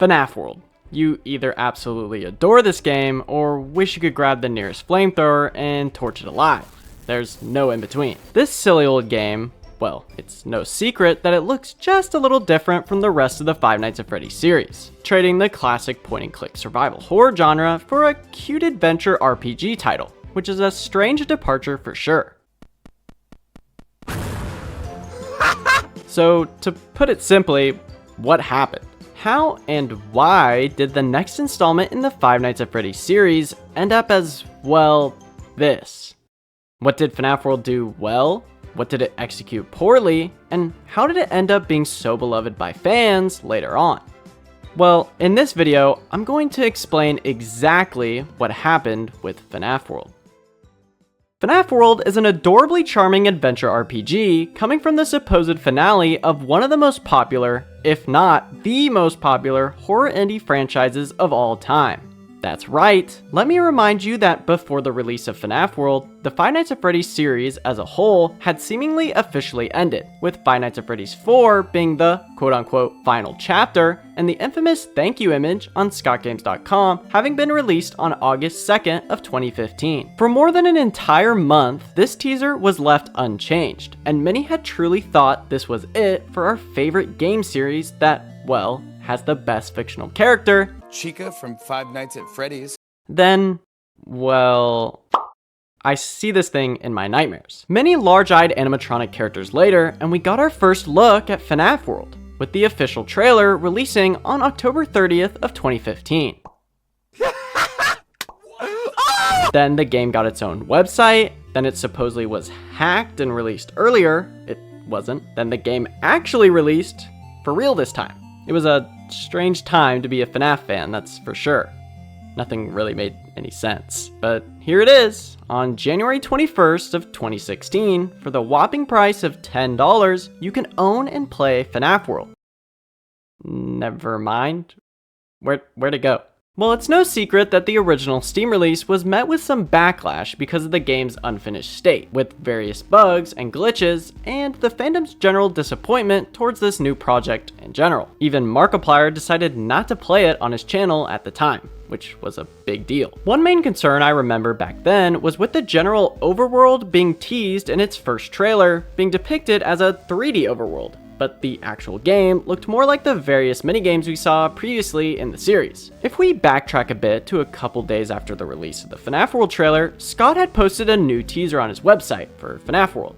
FNAF World. You either absolutely adore this game or wish you could grab the nearest flamethrower and torch it alive. There's no in between. This silly old game, well, it's no secret that it looks just a little different from the rest of the Five Nights at Freddy's series, trading the classic point-and-click survival horror genre for a cute adventure RPG title, which is a strange departure for sure. So, to put it simply, what happened? How and why did the next installment in the Five Nights at Freddy's series end up as, well, this? What did FNAF World do well? What did it execute poorly? And how did it end up being so beloved by fans later on? Well, in this video, I'm going to explain exactly what happened with FNAF World. FNAF World is an adorably charming adventure RPG coming from the supposed finale of one of the most popular, if not the most popular, horror indie franchises of all time. That's right, let me remind you that before the release of FNAF World, the Five Nights at Freddy's series as a whole had seemingly officially ended, with Five Nights at Freddy's 4 being the quote-unquote final chapter, and the infamous thank you image on scottgames.com having been released on August 2nd of 2015. For more than an entire month, this teaser was left unchanged, and many had truly thought this was it for our favorite game series that, well, has the best fictional character, Chica from Five Nights at Freddy's. Then, well, I see this thing in my nightmares. Many large-eyed animatronic characters later, and we got our first look at FNAF World, with the official trailer releasing on October 30th of 2015. Then the game got its own website, then it supposedly was hacked and released earlier. It wasn't. Then the game actually released for real this time. It was a strange time to be a FNAF fan, that's for sure. Nothing really made any sense. But here it is, on January 21st of 2016, for the whopping price of $10, you can own and play FNAF World. Never mind. Where'd it go? Well, it's no secret that the original Steam release was met with some backlash because of the game's unfinished state, with various bugs and glitches, and the fandom's general disappointment towards this new project in general. Even Markiplier decided not to play it on his channel at the time, which was a big deal. One main concern I remember back then was with the general overworld being teased in its first trailer, being depicted as a 3D overworld, but the actual game looked more like the various minigames we saw previously in the series. If we backtrack a bit to a couple days after the release of the FNAF World trailer, Scott had posted a new teaser on his website for FNAF World.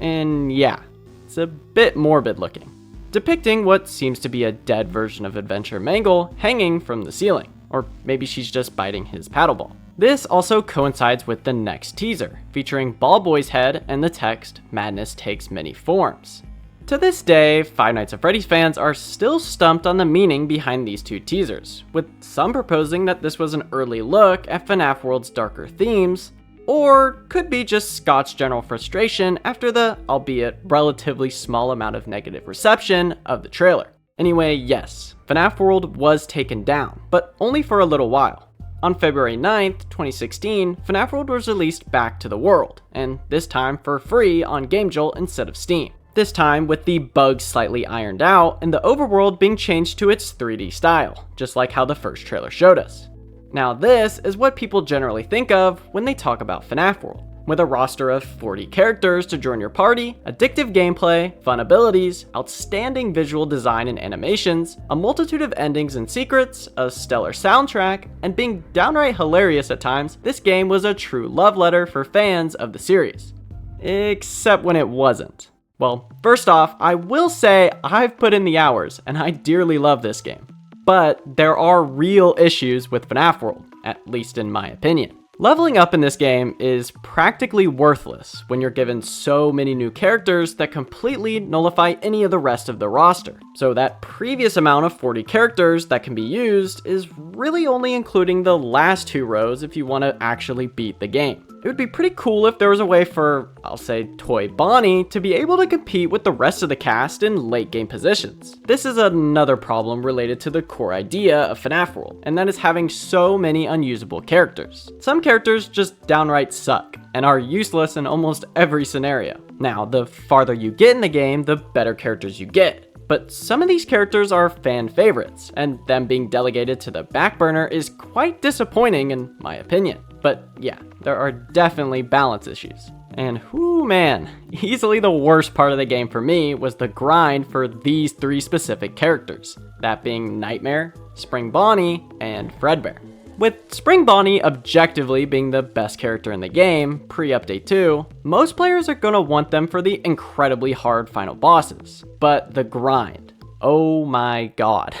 And yeah, it's a bit morbid looking, depicting what seems to be a dead version of Adventure Mangle hanging from the ceiling, or maybe she's just biting his paddleball. This also coincides with the next teaser, featuring Ball Boy's head and the text, "Madness takes many forms." To this day, Five Nights at Freddy's fans are still stumped on the meaning behind these two teasers, with some proposing that this was an early look at FNAF World's darker themes, or could be just Scott's general frustration after the, albeit relatively small amount of negative reception of the trailer. Anyway, yes, FNAF World was taken down, but only for a little while. On February 9th, 2016, FNAF World was released back to the world, and this time for free on GameJolt instead of Steam. This time with the bugs slightly ironed out and the overworld being changed to its 3D style, just like how the first trailer showed us. Now this is what people generally think of when they talk about FNAF World, with a roster of 40 characters to join your party, addictive gameplay, fun abilities, outstanding visual design and animations, a multitude of endings and secrets, a stellar soundtrack, and being downright hilarious at times. This game was a true love letter for fans of the series. Except when it wasn't. Well, first off, I will say I've put in the hours, and I dearly love this game. But there are real issues with FNAF World, at least in my opinion. Leveling up in this game is practically worthless when you're given so many new characters that completely nullify any of the rest of the roster. So that previous amount of 40 characters that can be used is really only including the last two rows if you want to actually beat the game. It would be pretty cool if there was a way for, I'll say, Toy Bonnie to be able to compete with the rest of the cast in late game positions. This is another problem related to the core idea of FNAF World, and that is having so many unusable characters. Some characters just downright suck, and are useless in almost every scenario. Now, the farther you get in the game, the better characters you get. but some of these characters are fan favorites, and them being delegated to the back burner is quite disappointing in my opinion. But yeah, there are definitely balance issues. And whoo man, easily the worst part of the game for me was the grind for these 3 specific characters, that being Nightmare, Spring Bonnie, and Fredbear. With Spring Bonnie objectively being the best character in the game, pre-update 2, most players are gonna want them for the incredibly hard final bosses. But the grind, oh my god.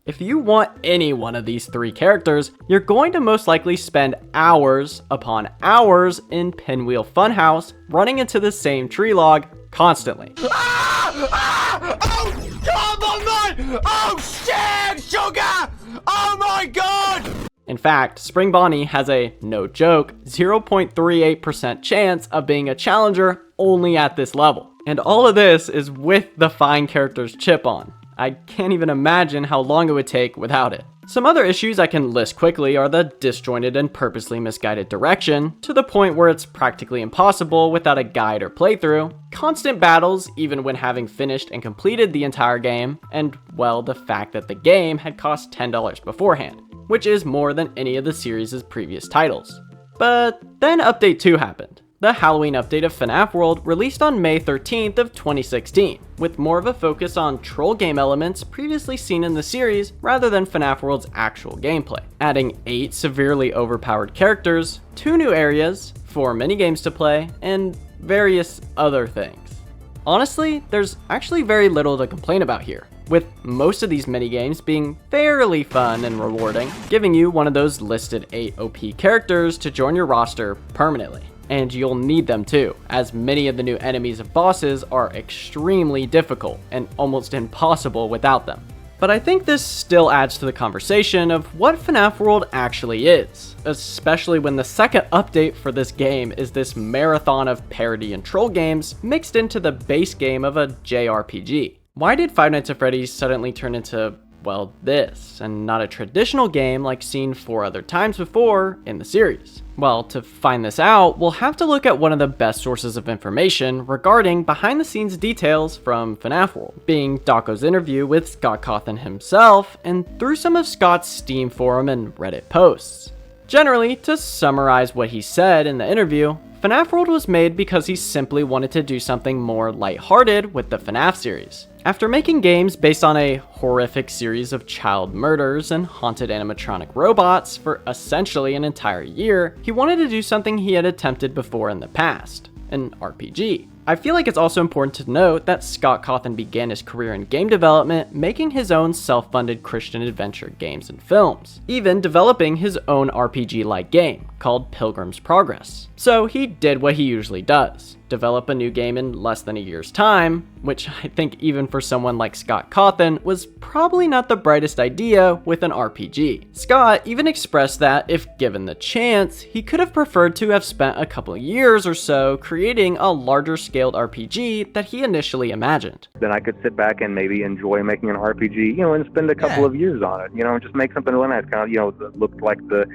If you want any one of these 3 characters, you're going to most likely spend hours upon hours in Pinwheel Funhouse running into the same tree log constantly. Oh, God, oh, oh, shit, sugar! Oh my God! In fact, Spring Bonnie has a, no joke, 0.38% chance of being a challenger only at this level. And all of this is with the Find Characters chip on. I can't even imagine how long it would take without it. Some other issues I can list quickly are the disjointed and purposely misguided direction, to the point where it's practically impossible without a guide or playthrough, constant battles even when having finished and completed the entire game, and well, the fact that the game had cost $10 beforehand, which is more than any of the series' previous titles. But then Update 2 happened. The Halloween update of FNAF World released on May 13th of 2016, with more of a focus on troll game elements previously seen in the series rather than FNAF World's actual gameplay, adding 8 severely overpowered characters, 2 new areas, 4 minigames to play, and various other things. Honestly, there's actually very little to complain about here, with most of these minigames being fairly fun and rewarding, giving you one of those listed 8 OP characters to join your roster permanently. And you'll need them too, as many of the new enemies and bosses are extremely difficult and almost impossible without them. But I think this still adds to the conversation of what FNAF World actually is, especially when the second update for this game is this marathon of parody and troll games mixed into the base game of a JRPG. Why did Five Nights at Freddy's suddenly turn into, well, this, and not a traditional game like seen 4 other times before in the series? Well, to find this out, we'll have to look at one of the best sources of information regarding behind the scenes details from FNAF World, being Daco's interview with Scott Cawthon himself, and through some of Scott's Steam forum and Reddit posts. Generally, to summarize what he said in the interview, FNAF World was made because he simply wanted to do something more lighthearted with the FNAF series. After making games based on a horrific series of child murders and haunted animatronic robots for essentially an entire year, he wanted to do something he had attempted before in the past, an RPG. I feel like it's also important to note that Scott Cawthon began his career in game development making his own self-funded Christian adventure games and films, even developing his own RPG-like game called Pilgrim's Progress. So he did what he usually does, develop a new game in less than a year's time, which I think even for someone like Scott Cawthon was probably not the brightest idea with an RPG. Scott even expressed that if given the chance, he could have preferred to have spent a couple of years or so creating a larger scaled RPG that he initially imagined. Then I could sit back and maybe enjoy making an RPG, and spend a couple of years on it, and just make something really nice, kind of, that looked like the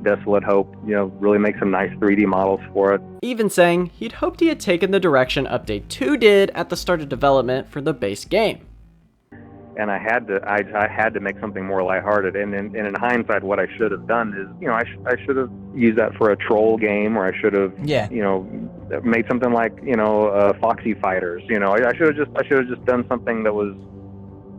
Desolate Hope, really make some nice 3D models for it. Even saying he'd hoped he had taken the direction Update 2 did at the start of development for the base game. And I had to make something more lighthearted. And in hindsight, what I should have done is, I should have used that for a troll game, or I should have, made something like, Foxy Fighters. I should have just done something that was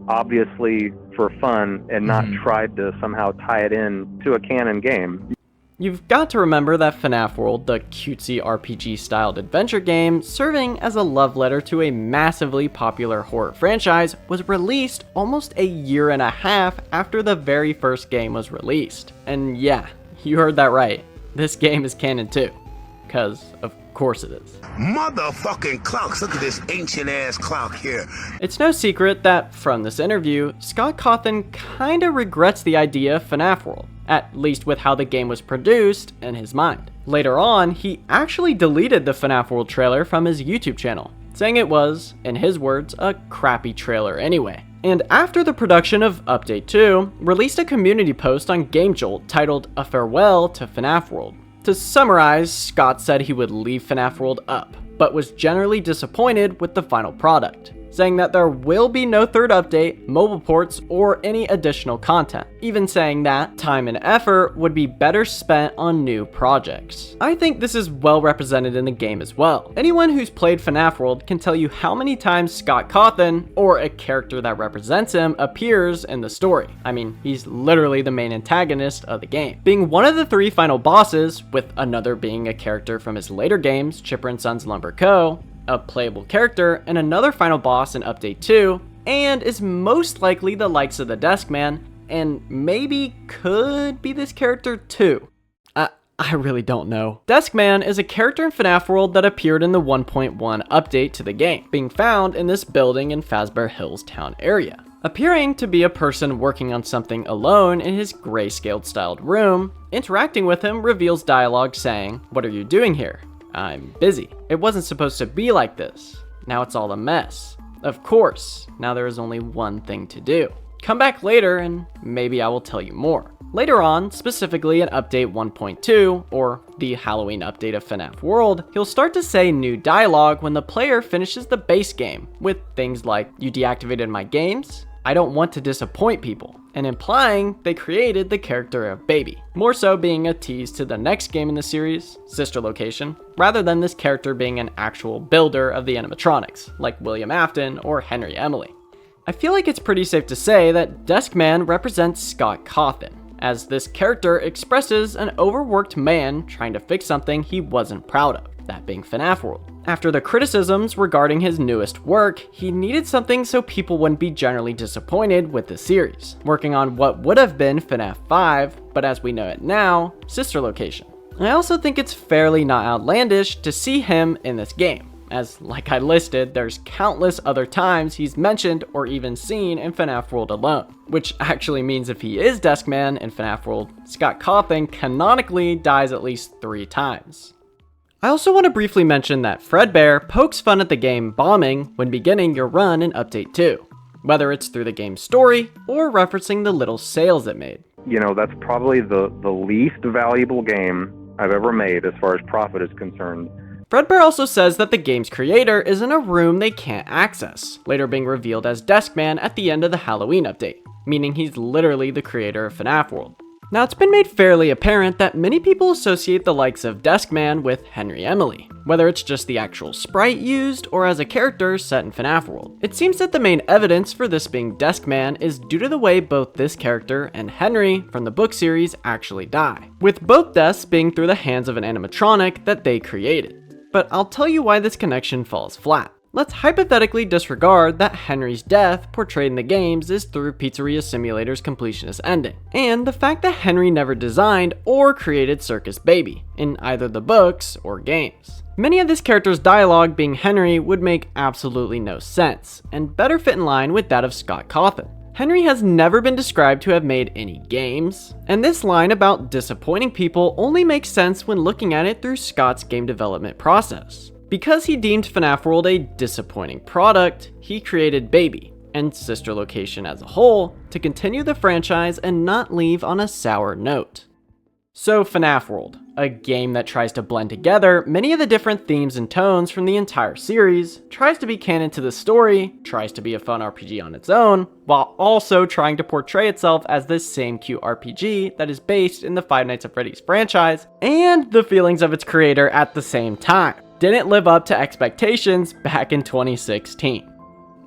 obviously for fun and not tried to somehow tie it in to a canon game. You've got to remember that FNAF World, the cutesy RPG-styled adventure game, serving as a love letter to a massively popular horror franchise, was released almost a year and a half after the very first game was released. And yeah, you heard that right. This game is canon too. 'Cause of course it is. Motherfucking clocks, look at this ancient ass clock here. It's no secret that from this interview, Scott Cawthon kinda regrets the idea of FNAF World, at least with how the game was produced in his mind. Later on, he actually deleted the FNAF World trailer from his YouTube channel, saying it was, in his words, a crappy trailer anyway. And after the production of Update 2, released a community post on GameJolt titled A Farewell to FNAF World. To summarize, Scott said he would leave FNAF World up, but was generally disappointed with the final product. saying that there will be no third update, mobile ports, or any additional content, even saying that time and effort would be better spent on new projects. I think this is well represented in the game as well. Anyone who's played FNAF World can tell you how many times Scott Cawthon, or a character that represents him, appears in the story. I mean, he's literally the main antagonist of the game, being one of the 3 final bosses, with another being a character from his later games, Chipper and Sons Lumber Co., a playable character, and another final boss in Update 2, and is most likely the likes of the Desk Man, and maybe could be this character too. I really don't know. Desk Man is a character in FNAF World that appeared in the 1.1 update to the game, being found in this building in Fazbear Hills town area. Appearing to be a person working on something alone in his grayscale styled room, interacting with him reveals dialogue saying, "What are you doing here? I'm busy. It wasn't supposed to be like this. Now it's all a mess. Of course, now there is only one thing to do. Come back later and maybe I will tell you more." Later on, specifically in Update 1.2, or the Halloween update of FNAF World, he'll start to say new dialogue when the player finishes the base game, with things like, "You deactivated my games? I don't want to disappoint people," and implying they created the character of Baby, more so being a tease to the next game in the series, Sister Location, rather than this character being an actual builder of the animatronics, like William Afton or Henry Emily. I feel like it's pretty safe to say that Desk Man represents Scott Cawthon, as this character expresses an overworked man trying to fix something he wasn't proud of, that being FNAF World. After the criticisms regarding his newest work, he needed something so people wouldn't be generally disappointed with the series, working on what would have been FNAF 5, but as we know it now, Sister Location. I also think it's fairly not outlandish to see him in this game, as like I listed, there's countless other times he's mentioned or even seen in FNAF World alone, which actually means if he is Desk Man in FNAF World, Scott Cawthon canonically dies at least 3 times. I also want to briefly mention that Fredbear pokes fun at the game bombing when beginning your run in Update 2, whether it's through the game's story or referencing the little sales it made. You know, that's probably the least valuable game I've ever made as far as profit is concerned. Fredbear also says that the game's creator is in a room they can't access, later being revealed as Desk Man at the end of the Halloween update, meaning he's literally the creator of FNAF World. Now, it's been made fairly apparent that many people associate the likes of Desk Man with Henry Emily, whether it's just the actual sprite used or as a character set in FNAF World. It seems that the main evidence for this being Desk Man is due to the way both this character and Henry from the book series actually die, with both deaths being through the hands of an animatronic that they created. But I'll tell you why this connection falls flat. Let's hypothetically disregard that Henry's death portrayed in the games is through Pizzeria Simulator's completionist ending, and the fact that Henry never designed or created Circus Baby in either the books or games. Many of this character's dialogue being Henry would make absolutely no sense, and better fit in line with that of Scott Cawthon. Henry has never been described to have made any games, and this line about disappointing people only makes sense when looking at it through Scott's game development process. Because he deemed FNAF World a disappointing product, he created Baby, and Sister Location as a whole, to continue the franchise and not leave on a sour note. So FNAF World, a game that tries to blend together many of the different themes and tones from the entire series, tries to be canon to the story, tries to be a fun RPG on its own, while also trying to portray itself as this same cute RPG that is based in the Five Nights at Freddy's franchise, and the feelings of its creator at the same time. Didn't live up to expectations back in 2016.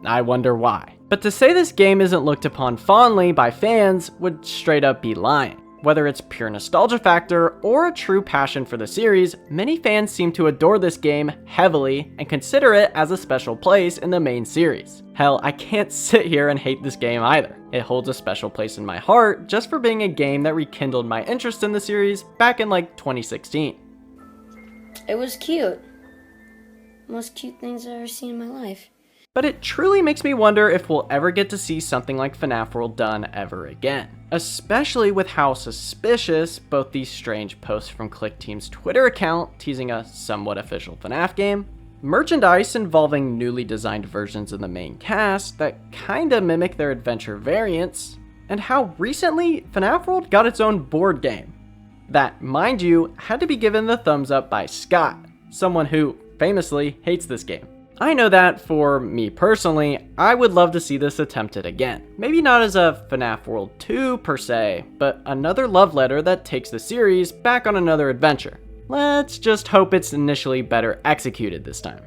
I wonder why. But to say this game isn't looked upon fondly by fans would straight up be lying. Whether it's pure nostalgia factor or a true passion for the series, many fans seem to adore this game heavily and consider it as a special place in the main series. Hell, I can't sit here and hate this game either. It holds a special place in my heart just for being a game that rekindled my interest in the series back in like 2016. It was cute. Most cute things I've ever seen in my life. But it truly makes me wonder if we'll ever get to see something like FNAF World done ever again. Especially with how suspicious both these strange posts from ClickTeam's Twitter account teasing a somewhat official FNAF game, merchandise involving newly designed versions of the main cast that kinda mimic their adventure variants, and how recently FNAF World got its own board game. That, mind you, had to be given the thumbs up by Scott, someone who famously hates this game. I know that for me personally, I would love to see this attempted again. Maybe not as a FNAF World 2 per se, but another love letter that takes the series back on another adventure. Let's just hope it's initially better executed this time.